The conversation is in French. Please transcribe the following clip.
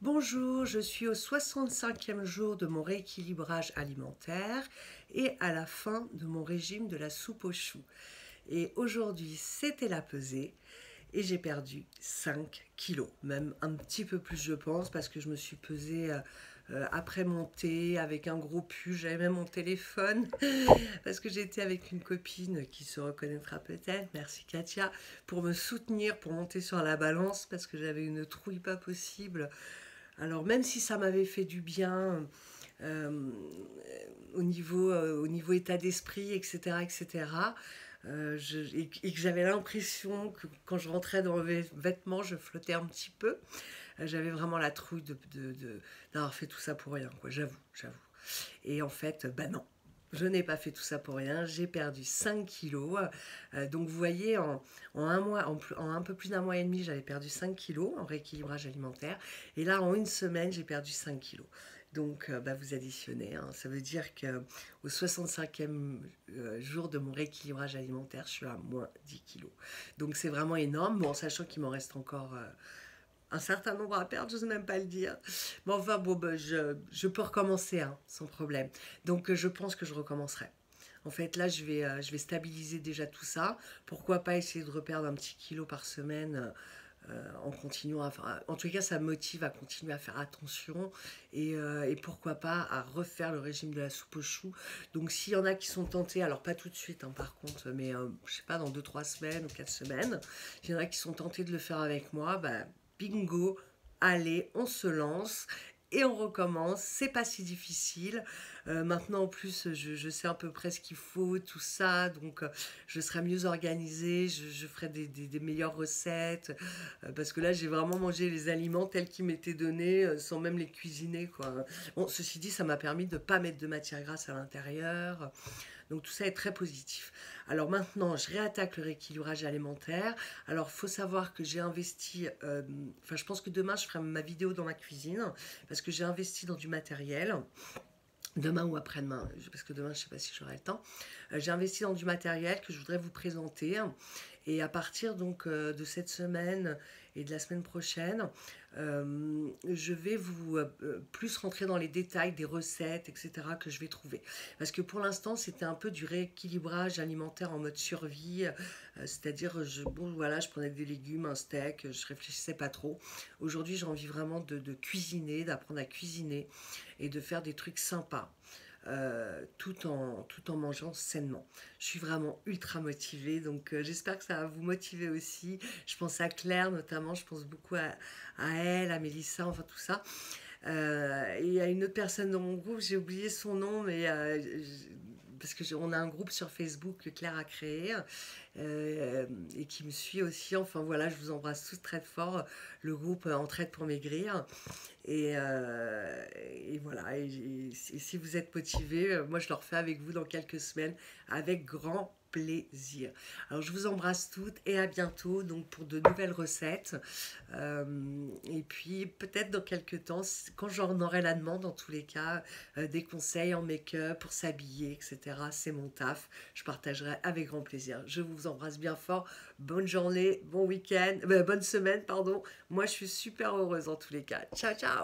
Bonjour, je suis au 65e jour de mon rééquilibrage alimentaire et à la fin de mon régime de la soupe aux choux. Et aujourd'hui, c'était la pesée et j'ai perdu 5 kilos, même un petit peu plus je pense, parce que je me suis pesée après mon thé avec un gros pull, j'avais même mon téléphone, parce que j'étais avec une copine qui se reconnaîtra peut-être, merci Katia, pour me soutenir, pour monter sur la balance, parce que j'avais une trouille pas possible. Alors même si ça m'avait fait du bien euh, au niveau état d'esprit, etc., etc., et que j'avais l'impression que quand je rentrais dans mes vêtements, je flottais un petit peu, j'avais vraiment la trouille d'avoir fait tout ça pour rien, quoi, j'avoue. Et en fait, bah non. Je n'ai pas fait tout ça pour rien, j'ai perdu 5 kilos. Donc vous voyez, en un mois, en un peu plus d'un mois et demi, j'avais perdu 5 kilos en rééquilibrage alimentaire. Et là, en une semaine, j'ai perdu 5 kilos. Donc bah, vous additionnez, hein. Ça veut dire qu'au 65e jour de mon rééquilibrage alimentaire, je suis à moins 10 kilos. Donc c'est vraiment énorme, bon, en sachant qu'il m'en reste encore un certain nombre à perdre, je n'ose même pas le dire. Mais enfin, bon, ben, je peux recommencer, hein, sans problème. Donc, je pense que je recommencerai. En fait, là, je vais stabiliser déjà tout ça. Pourquoi pas essayer de reperdre un petit kilo par semaine en continuant à faire. En tout cas, ça me motive à continuer à faire attention et pourquoi pas à refaire le régime de la soupe aux choux. Donc, s'il y en a qui sont tentés, alors pas tout de suite, hein, par contre, mais je sais pas, dans 2, 3 semaines ou 4 semaines, s'il y en a qui sont tentés de le faire avec moi, bah, bingo, allez, on se lance et on recommence. C'est pas si difficile. Maintenant, en plus, je sais à peu près ce qu'il faut, tout ça. Donc, je serai mieux organisée. Je ferai des meilleures recettes. Parce que là, j'ai vraiment mangé les aliments tels qu'ils m'étaient donnés, sans même les cuisiner, quoi. Bon, ceci dit, ça m'a permis de ne pas mettre de matière grasse à l'intérieur. Donc tout ça est très positif. Alors maintenant, je réattaque le rééquilibrage alimentaire. Alors, il faut savoir que j'ai investi, enfin je pense que demain, je ferai ma vidéo dans ma cuisine, parce que j'ai investi dans du matériel. Demain ou après-demain, parce que demain, je ne sais pas si j'aurai le temps. J'ai investi dans du matériel que je voudrais vous présenter. Et à partir donc de cette semaine et de la semaine prochaine, je vais vous plus rentrer dans les détails des recettes, etc. que je vais trouver. Parce que pour l'instant, c'était un peu du rééquilibrage alimentaire en mode survie. C'est-à-dire, bon, voilà, je prenais des légumes, un steak, je réfléchissais pas trop. Aujourd'hui, j'ai envie vraiment de cuisiner, d'apprendre à cuisiner et de faire des trucs sympas. Tout en mangeant sainement. Je suis vraiment ultra motivée, donc j'espère que ça va vous motiver aussi. Je pense à Claire notamment, je pense beaucoup à elle, à Mélissa, enfin tout ça. Et il y a une autre personne dans mon groupe, j'ai oublié son nom, mais parce que on a un groupe sur Facebook que Claire a créé et qui me suit aussi. Enfin voilà, je vous embrasse tous très fort. Le groupe Entraide pour maigrir. Et voilà, et si vous êtes motivés, moi je le refais avec vous dans quelques semaines avec grand plaisir. Alors je vous embrasse toutes et à bientôt donc pour de nouvelles recettes. Et puis peut-être dans quelques temps, quand j'en aurai la demande, en tous les cas, des conseils en make-up pour s'habiller, etc. C'est mon taf. Je partagerai avec grand plaisir. Je vous embrasse bien fort. Bonne journée, bon week-end, bonne semaine, pardon. Moi je suis super heureuse en tous les cas. Ciao, ciao!